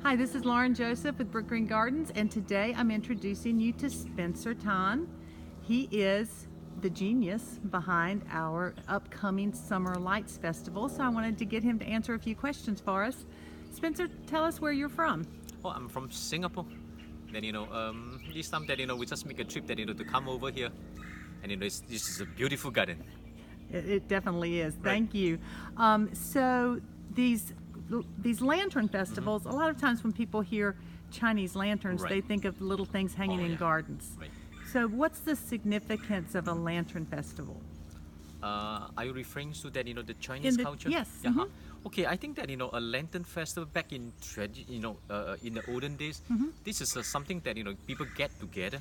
Hi, this is Lauren Joseph with Brookgreen Gardens, and today I'm introducing you to Spencer Tan. He is the genius behind our upcoming Summer Lights Festival, so I wanted to get him to answer a few questions for us. Spencer, tell us where you're from. Oh, I'm from Singapore. Then this time that we just make a trip that to come over here, and this is a beautiful garden. It definitely is. Right. Thank you. So these lantern festivals, a lot of times when people hear Chinese lanterns, Right. they think of little things hanging in gardens. Right. So what's the significance of a lantern festival? Are you referring to that the Chinese culture? Yes. Yeah. Okay, I think that a lantern festival back in in the olden days, this is something that people get together,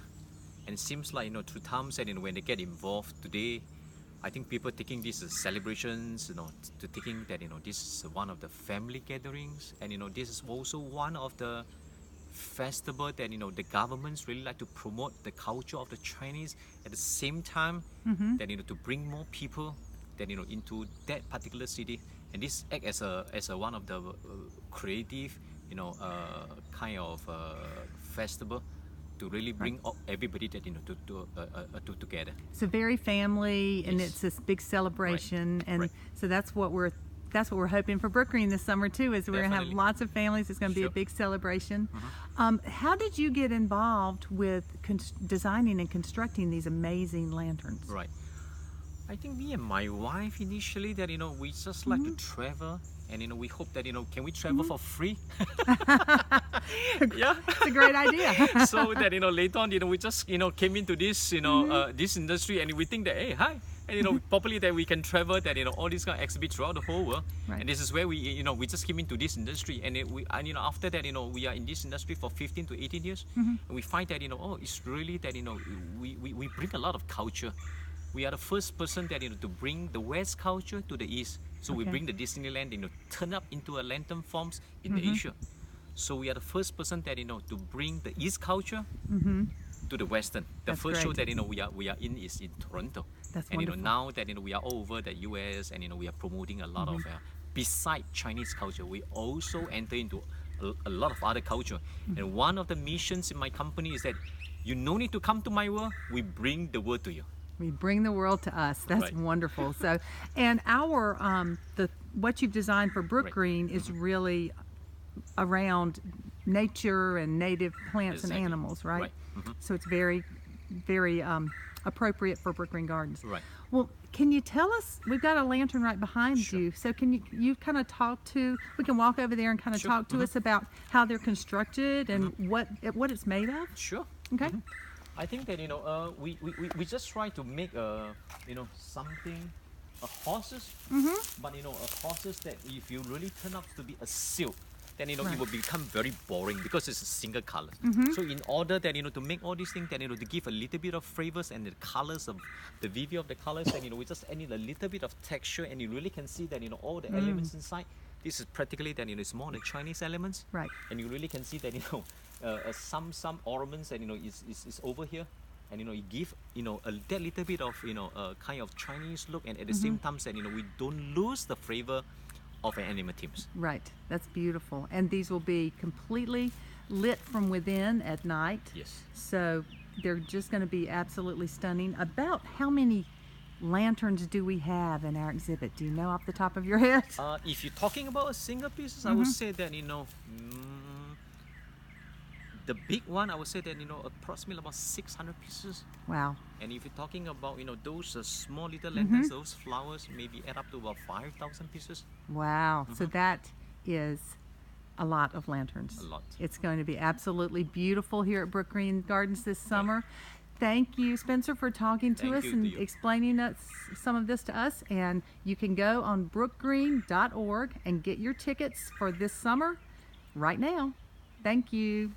and it seems like through times and when they get involved today, I think people taking this as celebrations, to taking that this is one of the family gatherings, and this is also one of the festival that the governments really like to promote the culture of the Chinese at the same time that to bring more people that into that particular city, and this act as a one of the creative kind of festival to really bring everybody that to together. It's a very family, and Yes. it's this big celebration, Right. and Right. so that's what we're hoping for Brookgreen this summer too. Is we're going to have Definitely. lots of families. It's going to be a Sure. big celebration. How did you get involved with designing and constructing these amazing lanterns? Right. I think me and my wife initially that we just like to travel, and we hope that can we travel for free? Yeah. It's a great idea. So that later on we just came into this this industry, and we think that hey, hi, and probably that we can travel that all these kind of exhibits throughout the whole world. Right. And this is where we we just came into this industry, and after that we are in this industry for 15 to 18 years, and we find that oh, it's really that we bring a lot of culture. We are the first person that to bring the West culture to the East. So we Okay. bring the Disneyland turn up into a lantern forms in the Asia. So we are the first person that to bring the East culture to the Western. The That's first show great. that we are in is in Toronto. That's and wonderful. now that we are all over the US, and we are promoting a lot of beside Chinese culture, we also enter into a lot of other culture. And one of the missions in my company is that you no need to come to my world, we bring the world to you. We bring the world to us. That's Right. wonderful. So, and our what you've designed for Brookgreen is really around nature and native plants Exactly. and animals, right? Right. So it's very, very appropriate for Brookgreen Gardens. Right. Well, can you tell us? We've got a lantern right behind Sure. you. So can you kind of talk to? We can walk over there and kind of Sure. talk to us about how they're constructed and what it's made of. Sure. Okay. I think that we just try to make something a horses, but a horses that if you really turn out to be a silk, then it will become very boring because it's a single color. So in order that to make all these things, that to give a little bit of flavors and the colors of the vivid of the colors, then we just add in a little bit of texture, and you really can see that all the elements inside. This is practically that it's more the Chinese elements, Right. and you really can see that some ornaments and is over here, and it give that little bit of kind of Chinese look, and at the same time that we don't lose the flavor of an animal themes. Right. That's beautiful. And these will be completely lit from within at night. Yes. So they're just going to be absolutely stunning. About how many lanterns do we have in our exhibit? Do you know off the top of your head? If you're talking about a single pieces, I would say that the big one, I would say that approximately about 600 pieces. Wow. And if you're talking about those small little lanterns, those flowers, maybe add up to about 5,000 pieces. Wow. So that is a lot of lanterns. A lot. It's going to be absolutely beautiful here at Brookgreen Gardens this summer. Thank you, Spencer, for talking to Thank us you and to you. explaining some of this to us. And you can go on brookgreen.org and get your tickets for this summer right now. Thank you.